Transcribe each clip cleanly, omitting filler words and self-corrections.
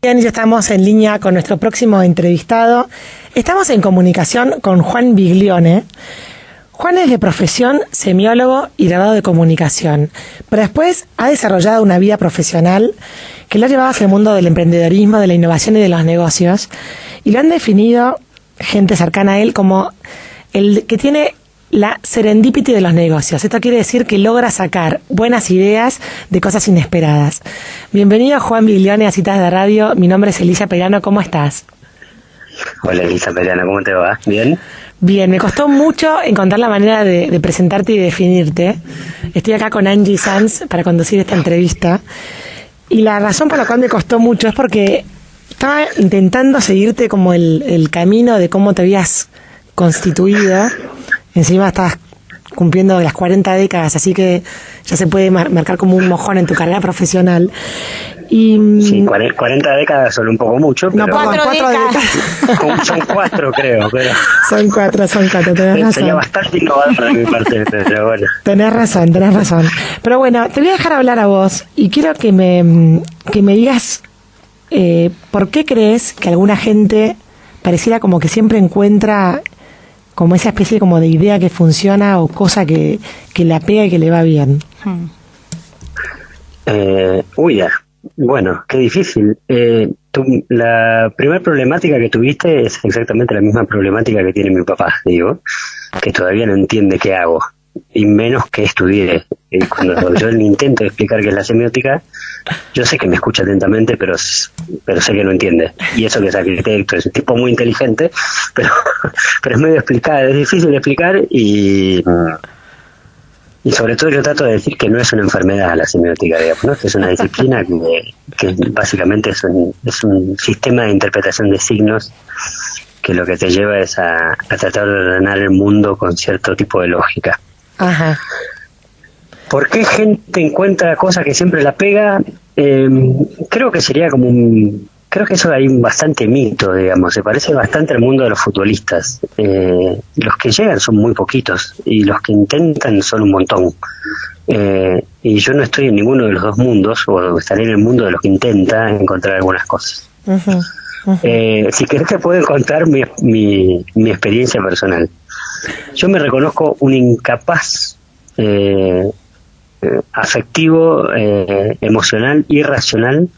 Bien, ya estamos en línea con nuestro próximo entrevistado. Estamos en comunicación con Juan Biglione. Juan es de profesión semiólogo y graduado de comunicación, pero después ha desarrollado una vida profesional que lo ha llevado hacia el mundo del emprendedorismo, de la innovación y de los negocios, y lo han definido gente cercana a él como el que tiene la serendipity de los negocios. Esto quiere decir que logra sacar buenas ideas de cosas inesperadas. Bienvenido, Juan Biglione, a Citas de Radio. Mi nombre es Elisa Perano. ¿Cómo estás? Hola, Elisa Perano. ¿Cómo te va? ¿Bien? Bien, me costó mucho encontrar la manera de presentarte y definirte. Estoy acá con Angie Sanz para conducir esta entrevista. Y la razón por la cual me costó mucho es porque estaba intentando seguirte como el camino de cómo te habías constituido. Encima estás cumpliendo las 40 décadas, así que ya se puede marcar como un mojón en tu carrera profesional. Y sí, 40 décadas son un poco mucho, pero... No, 4 décadas. Son 4, creo, pero... Son 4, tenés razón. Sería bastante innovador de mi parte, pero bueno. Tenés razón. Pero bueno, te voy a dejar hablar a vos y quiero que me digas por qué crees que alguna gente pareciera como que siempre encuentra como esa especie como de idea que funciona o cosa que la pega y que le va bien. Bueno, qué difícil. La primera problemática que tuviste es exactamente la misma problemática que tiene mi papá, digo, que todavía no entiende qué hago, y menos que estudié. Y cuando yo le intento explicar qué es la semiótica, yo sé que me escucha atentamente, pero sé que no entiende. Y eso que es arquitecto, es un tipo muy inteligente, pero es medio explicar, es difícil de explicar, y sobre todo yo trato de decir que no es una enfermedad la semiótica, digamos, ¿no? Que es una disciplina que básicamente es un sistema de interpretación de signos que lo que te lleva es a tratar de ordenar el mundo con cierto tipo de lógica. Ajá. ¿Por qué gente encuentra cosas que siempre la pega? Creo que sería como creo que eso hay bastante mito, digamos. Se parece bastante al mundo de los futbolistas. Los que llegan son muy poquitos y los que intentan son un montón. Y yo no estoy en ninguno de los dos mundos, o estaré en el mundo de los que intenta encontrar algunas cosas. Uh-huh. Si querés te puedo contar mi experiencia personal. Yo me reconozco un incapaz afectivo, emocional y racional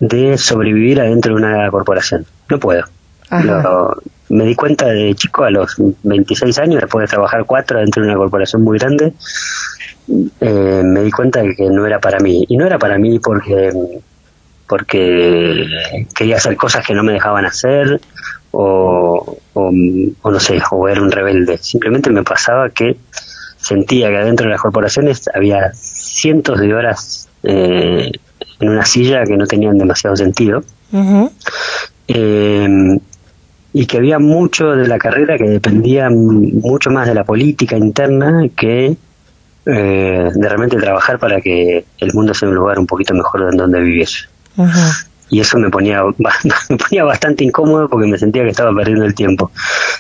de sobrevivir adentro de una corporación. No puedo. Me di cuenta de chico, a los 26 años, después de trabajar 4 dentro de una corporación muy grande, me di cuenta de que no era para mí. Y no era para mí porque quería hacer cosas que no me dejaban hacer, o no sé, o era un rebelde. Simplemente me pasaba que sentía que adentro de las corporaciones había cientos de horas en una silla que no tenían demasiado sentido. Uh-huh. Y que había mucho de la carrera que dependía mucho más de la política interna que de realmente trabajar para que el mundo sea un lugar un poquito mejor en donde vivir. Uh-huh. Y eso me ponía bastante incómodo porque me sentía que estaba perdiendo el tiempo,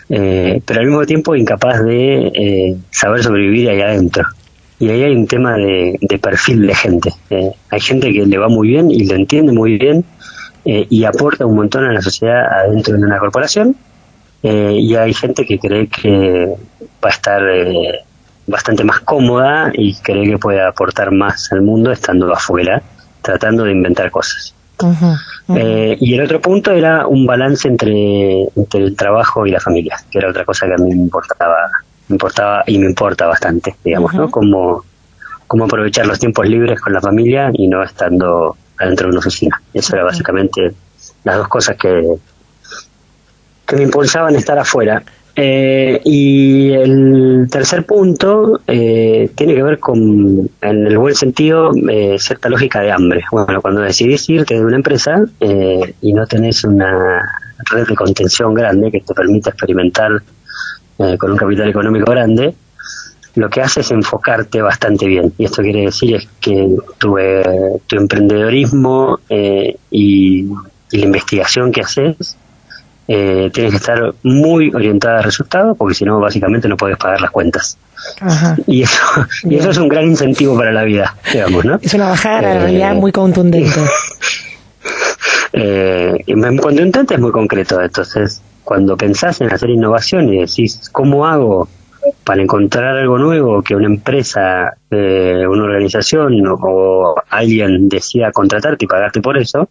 pero al mismo tiempo incapaz de saber sobrevivir ahí adentro. Y ahí hay un tema de perfil de gente. Hay gente que le va muy bien y lo entiende muy bien, y aporta un montón a la sociedad adentro de una corporación, y hay gente que cree que va a estar bastante más cómoda y cree que puede aportar más al mundo estando afuera, tratando de inventar cosas. Uh-huh, uh-huh. Y el otro punto era un balance entre el trabajo y la familia, que era otra cosa que a mí me importaba y me importa bastante, digamos, uh-huh. ¿no? Cómo aprovechar los tiempos libres con la familia y no estando adentro de una oficina. Eso era básicamente las dos cosas que me impulsaban a estar afuera. Y el tercer punto tiene que ver con, en el buen sentido, cierta lógica de hambre. Bueno, cuando decidís irte de una empresa y no tenés una red de contención grande que te permita experimentar con un capital económico grande, lo que hace es enfocarte bastante bien. Y esto quiere decir es que tu emprendedorismo y la investigación que haces tienes que estar muy orientada a resultados, porque si no, básicamente no puedes pagar las cuentas. Ajá. Y eso es un gran incentivo para la vida, digamos, ¿no? Es una bajada de la realidad muy contundente. Cuando intentes es muy concreto. Entonces, cuando pensás en hacer innovación y decís, ¿cómo hago para encontrar algo nuevo que una empresa, una organización o alguien decida contratarte y pagarte por eso?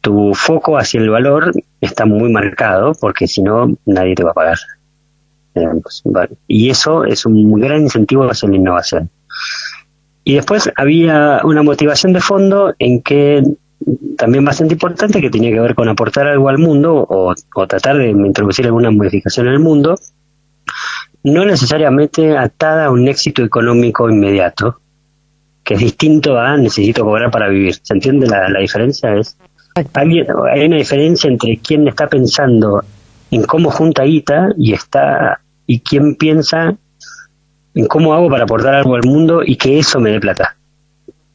Tu foco hacia el valor está muy marcado, porque si no, nadie te va a pagar. Y eso es un gran incentivo hacia la innovación. Y después había una motivación de fondo en que también bastante importante, que tenía que ver con aportar algo al mundo o tratar de introducir alguna modificación en el mundo, no necesariamente atada a un éxito económico inmediato, que es distinto a necesito cobrar para vivir. ¿Se entiende la diferencia? Hay una diferencia entre quien está pensando en cómo junta guita y quien piensa en cómo hago para aportar algo al mundo y que eso me dé plata.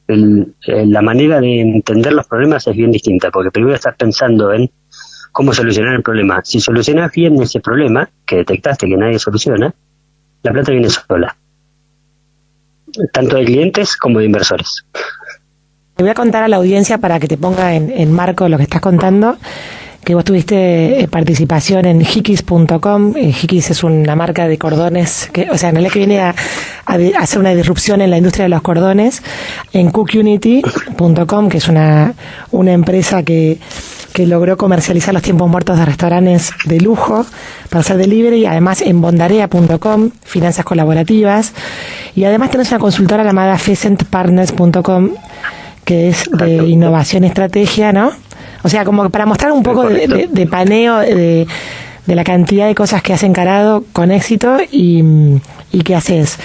La manera de entender los problemas es bien distinta, porque primero estás pensando en cómo solucionar el problema. Si solucionas bien ese problema, que detectaste que nadie soluciona, la plata viene sola, tanto de clientes como de inversores. Te voy a contar a la audiencia para que te ponga en marco lo que estás contando, que vos tuviste participación en Hikis.com. Hikis es una marca de cordones, en realidad que viene a hacer una disrupción en la industria de los cordones, en Cookunity.com, que es una empresa que logró comercializar los tiempos muertos de restaurantes de lujo para hacer delivery, y además en Bondarea.com, finanzas colaborativas, y además tenés una consultora llamada Pheasantpartners.com, que es de innovación y estrategia, ¿no? O sea, como para mostrar un poco de paneo de la cantidad de cosas que has encarado con éxito y que haces.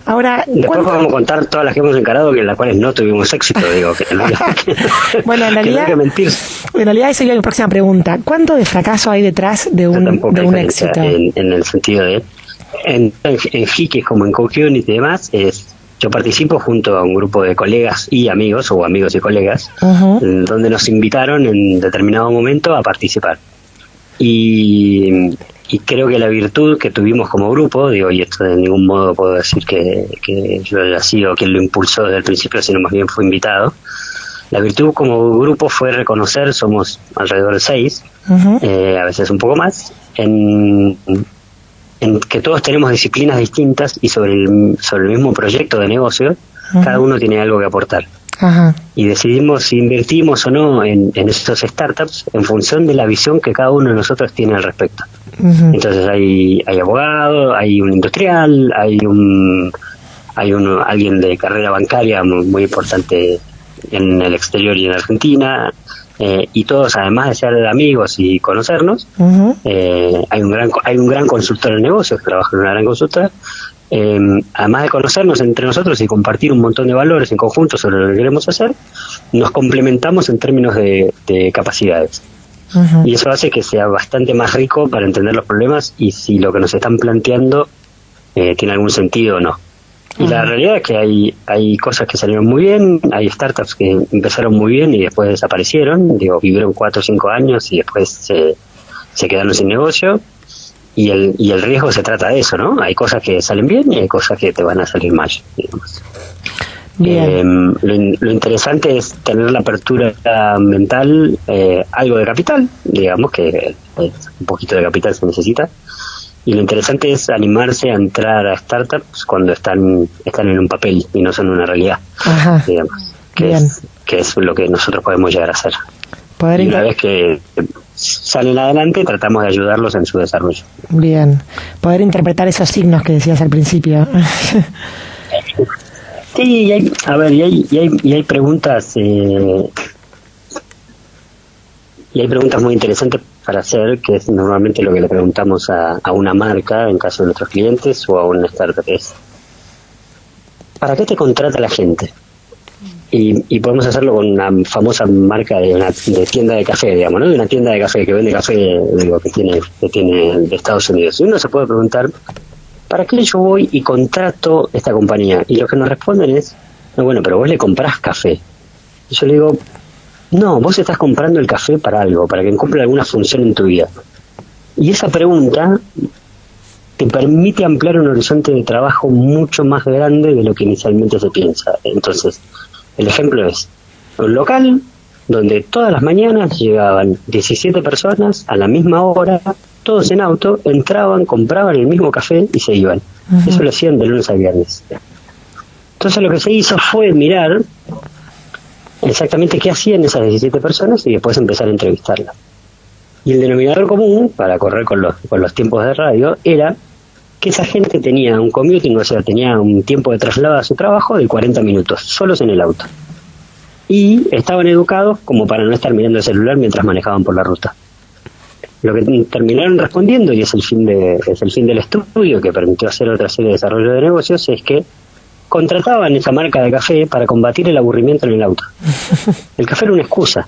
Ahora, después podemos contar todas las que hemos encarado, que en las cuales no tuvimos éxito, digo. Bueno, en realidad, esa es mi próxima pregunta. ¿Cuánto de fracaso hay detrás de un éxito? En el sentido de, en Hikis como en Cookunity y demás, yo participo junto a un grupo de colegas y amigos, o amigos y colegas, donde nos invitaron en determinado momento a participar. Y creo que la virtud que tuvimos como grupo, y esto de ningún modo puedo decir que yo haya sido quien lo impulsó desde el principio, sino más bien fue invitado. La virtud como grupo fue reconocer, somos alrededor de 6, a veces un poco más, en que todos tenemos disciplinas distintas y sobre el mismo proyecto de negocio, cada uno tiene algo que aportar. Y decidimos si invertimos o no en estos startups en función de la visión que cada uno de nosotros tiene al respecto. Entonces hay abogado, hay un industrial, hay alguien de carrera bancaria muy importante en el exterior y en Argentina, y todos, además de ser amigos y conocernos, hay un gran consultor de negocios que trabaja en una gran consultora. Además de conocernos entre nosotros y compartir un montón de valores en conjunto sobre lo que queremos hacer, nos complementamos en términos de capacidades. Y eso hace que sea bastante más rico para entender los problemas y si lo que nos están planteando tiene algún sentido o no. Y la realidad es que hay cosas que salieron muy bien, hay startups que empezaron muy bien y después desaparecieron, vivieron 4 o 5 años y después se quedaron sin negocio. Y el riesgo se trata de eso, ¿no? Hay cosas que salen bien y hay cosas que te van a salir mal, digamos. Lo interesante es tener la apertura mental, algo de capital, digamos que un poquito de capital se necesita, y lo interesante es animarse a entrar a startups cuando están en un papel y no son una realidad, digamos, que es lo que nosotros podemos llegar a hacer. Y una vez que salen adelante, tratamos de ayudarlos en su desarrollo. Bien, poder interpretar esos signos que decías al principio. Sí, y hay preguntas y hay preguntas muy interesantes para hacer, que es normalmente lo que le preguntamos a una marca, en caso de nuestros clientes, o a una startup, es ¿para qué te contrata la gente? Y podemos hacerlo con una famosa marca de tienda de café, digamos, ¿no? De una tienda de café que vende café, que tiene de Estados Unidos. Y uno se puede preguntar, ¿para qué yo voy y contrato esta compañía? Y lo que nos responden es, no, bueno, pero vos le comprás café. Y yo le digo, no, vos estás comprando el café para algo, para que cumpla alguna función en tu vida. Y esa pregunta te permite ampliar un horizonte de trabajo mucho más grande de lo que inicialmente se piensa. Entonces, el ejemplo es un local donde todas las mañanas llegaban 17 personas a la misma hora, todos en auto, entraban, compraban el mismo café y se iban. Uh-huh. Eso lo hacían de lunes a viernes. Entonces lo que se hizo fue mirar exactamente qué hacían esas 17 personas y después empezar a entrevistarlas. Y el denominador común, para correr con los tiempos de radio, era que esa gente tenía un commuting, o sea, tenía un tiempo de traslado a su trabajo de 40 minutos, solos en el auto. Y estaban educados como para no estar mirando el celular mientras manejaban por la ruta. Lo que terminaron respondiendo, y es el fin del estudio que permitió hacer otra serie de desarrollo de negocios, es que contrataban esa marca de café para combatir el aburrimiento en el auto. El café era una excusa.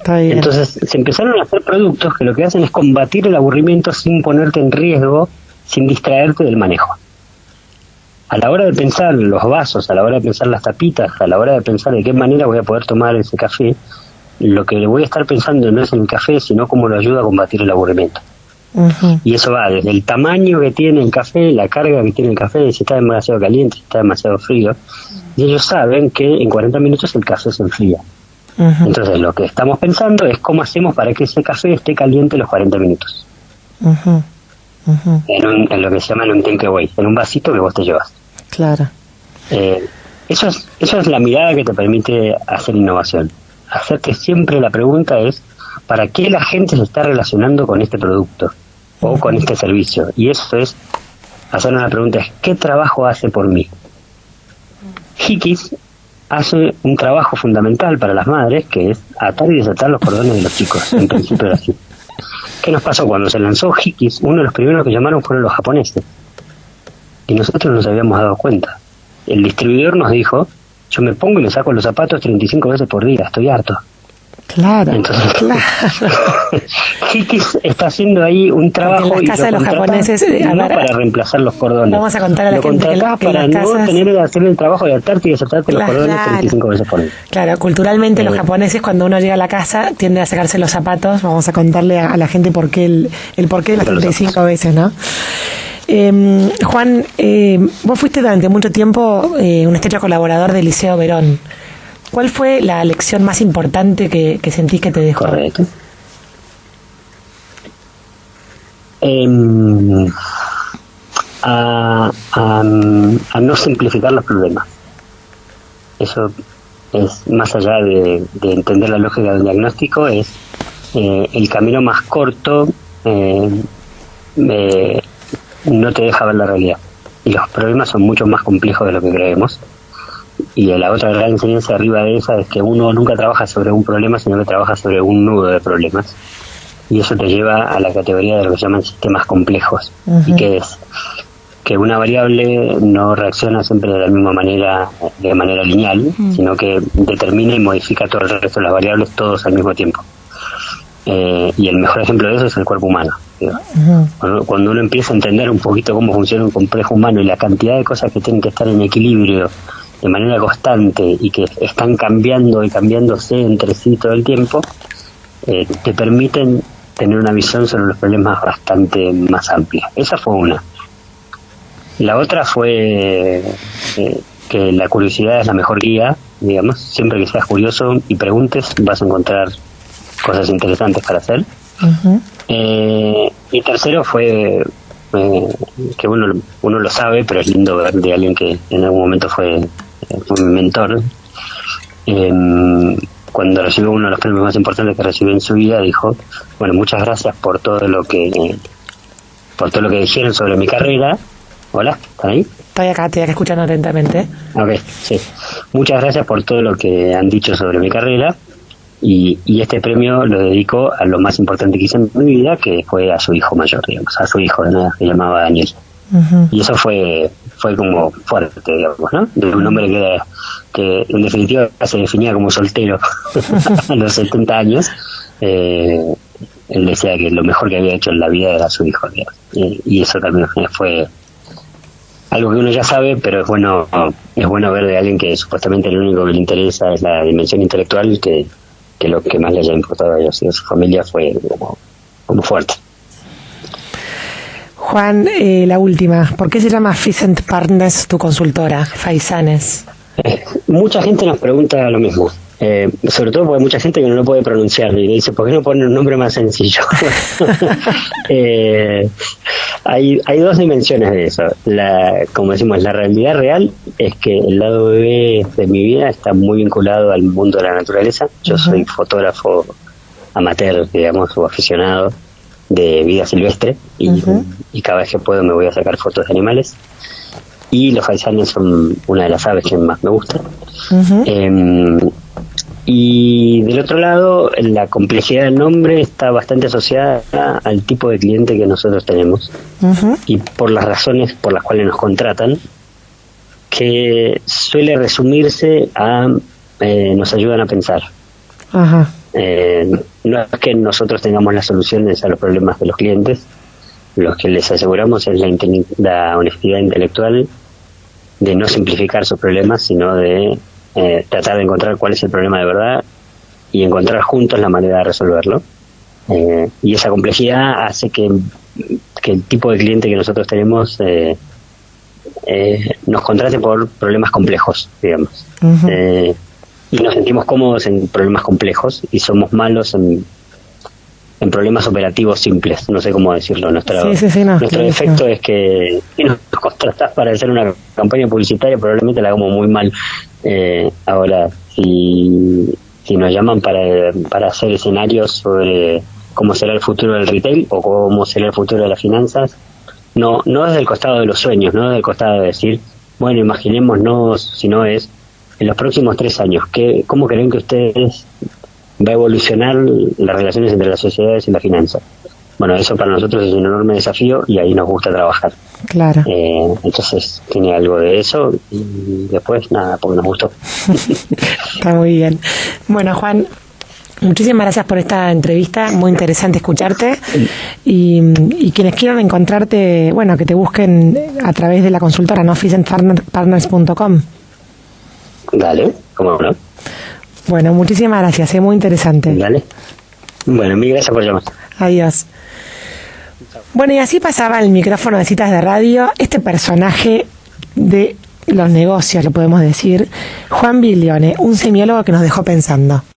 Entonces se empezaron a hacer productos que lo que hacen es combatir el aburrimiento sin ponerte en riesgo, sin distraerte del manejo. A la hora de pensar los vasos, a la hora de pensar las tapitas, a la hora de pensar de qué manera voy a poder tomar ese café, lo que voy a estar pensando no es en el café, sino cómo lo ayuda a combatir el aburrimiento. Uh-huh. Y eso va desde el tamaño que tiene el café, la carga que tiene el café, si está demasiado caliente, si está demasiado frío. Y ellos saben que en 40 minutos el café se enfría. Uh-huh. Entonces lo que estamos pensando es cómo hacemos para que ese café esté caliente los 40 minutos. Uh-huh. Uh-huh. En lo que se llama en un takeaway, en un vasito que vos te llevas. Claro. Eso es la mirada que te permite hacer innovación. Hacerte siempre la pregunta es ¿para qué la gente se está relacionando con este producto o con este servicio? Y eso es hacer una pregunta, es ¿qué trabajo hace por mí? Hickeys hace un trabajo fundamental para las madres, que es atar y desatar los cordones de los chicos. En principio era así. ¿Qué nos pasó? Cuando se lanzó Hickeys, uno de los primeros que llamaron fueron los japoneses. Y nosotros no nos habíamos dado cuenta. El distribuidor nos dijo, yo me pongo y me saco los zapatos 35 veces por día, estoy harto. Claro, entonces, claro. Hickeys está haciendo ahí un trabajo en las casas de los japoneses, no para reemplazar los cordones. Vamos a contar a la gente que para no casas, tener que hacer el trabajo de atarte y desatarte los cordones 35 veces por día. Claro, culturalmente los japoneses cuando uno llega a la casa tienden a sacarse los zapatos. Vamos a contarle a la gente por qué el porqué de las 35 veces, ¿no? Juan, vos fuiste durante mucho tiempo un estrecho colaborador del Liceo Verón. ¿Cuál fue la lección más importante que sentís que te dejó? Correcto. A no simplificar los problemas. Eso es, más allá de entender la lógica del diagnóstico, es el camino más corto, no te deja ver la realidad. Y los problemas son mucho más complejos de lo que creemos. Y la otra gran enseñanza arriba de esa es que uno nunca trabaja sobre un problema, sino que trabaja sobre un nudo de problemas. Y eso te lleva a la categoría de lo que se llaman sistemas complejos. Uh-huh. Y que es que una variable no reacciona siempre de la misma manera, de manera lineal, uh-huh, sino que determina y modifica todo el resto de las variables todos al mismo tiempo. Y el mejor ejemplo de eso es el cuerpo humano. Uh-huh. Cuando uno empieza a entender un poquito cómo funciona un complejo humano y la cantidad de cosas que tienen que estar en equilibrio de manera constante y que están cambiando y cambiándose entre sí todo el tiempo, te permiten tener una visión sobre los problemas bastante más amplia. Esa fue una. La otra fue que la curiosidad es la mejor guía, digamos. Siempre que seas curioso y preguntes, vas a encontrar cosas interesantes para hacer. Uh-huh. Y tercero fue que uno lo sabe, pero es lindo ver de alguien que en algún momento fue mi mentor. Cuando recibió uno de los premios más importantes que recibió en su vida, dijo, bueno, muchas gracias por todo lo que dijeron sobre mi carrera. Hola, ¿están ahí? Estoy acá escuchando atentamente. Ok, sí. Muchas gracias por todo lo que han dicho sobre mi carrera. Y este premio lo dedico a lo más importante que hice en mi vida, que fue a su hijo mayor, digamos, a su hijo, ¿no? Que llamaba Daniel. Uh-huh. Y eso fue como fuerte, digamos, ¿no? De un hombre que en definitiva se definía como soltero a los 70 años. Él decía que lo mejor que había hecho en la vida era su hijo, digamos. Y eso también fue algo que uno ya sabe, pero es bueno ver de alguien que supuestamente lo único que le interesa es la dimensión intelectual, que lo que más le haya importado a ellos y a su familia fue como fuerte. Juan, la última. ¿Por qué se llama Fizent Partners tu consultora, Faisanes? Mucha gente nos pregunta lo mismo. Sobre todo porque hay mucha gente que no lo puede pronunciar y dice, ¿por qué no ponen un nombre más sencillo? Hay dos dimensiones de eso. Como decimos, la realidad real es que el lado B de mi vida está muy vinculado al mundo de la naturaleza. Yo soy fotógrafo amateur, digamos, o aficionado de vida silvestre y cada vez que puedo me voy a sacar fotos de animales. Y los faisanes son una de las aves que más me gustan. Y del otro lado, la complejidad del nombre está bastante asociada al tipo de cliente que nosotros tenemos y por las razones por las cuales nos contratan, que suele resumirse a nos ayudan a pensar. No es que nosotros tengamos las soluciones a los problemas de los clientes, lo que les aseguramos es la honestidad intelectual de no simplificar sus problemas, sino de tratar de encontrar cuál es el problema de verdad y encontrar juntos la manera de resolverlo. Y esa complejidad hace que el tipo de cliente que nosotros tenemos nos contrate por problemas complejos, digamos. Y nos sentimos cómodos en problemas complejos y somos malos en problemas operativos simples, no sé cómo decirlo. Nuestro defecto es que si nos contratás para hacer una campaña publicitaria probablemente la hagamos muy mal. Ahora, si nos llaman para hacer escenarios sobre cómo será el futuro del retail o cómo será el futuro de las finanzas, no desde el costado de los sueños, no desde el costado de decir, bueno, imaginémonos, si no es, en los próximos 3 años, ¿cómo creen que ustedes va a evolucionar las relaciones entre las sociedades y la finanza? Bueno, eso para nosotros es un enorme desafío y ahí nos gusta trabajar. Claro. Entonces tiene algo de eso y después nada, porque nos gustó. Está muy bien. Bueno, Juan, muchísimas gracias por esta entrevista, muy interesante escucharte y quienes quieran encontrarte, bueno, que te busquen a través de la consultora, ¿no? FicenPartners.com. Dale, cómo no. Bueno, muchísimas gracias, es muy interesante. Dale. Bueno, mil gracias por llamar. Adiós. Bueno, y así pasaba el micrófono de Citas de Radio este personaje de los negocios, lo podemos decir, Juan Biglione, un semiólogo que nos dejó pensando.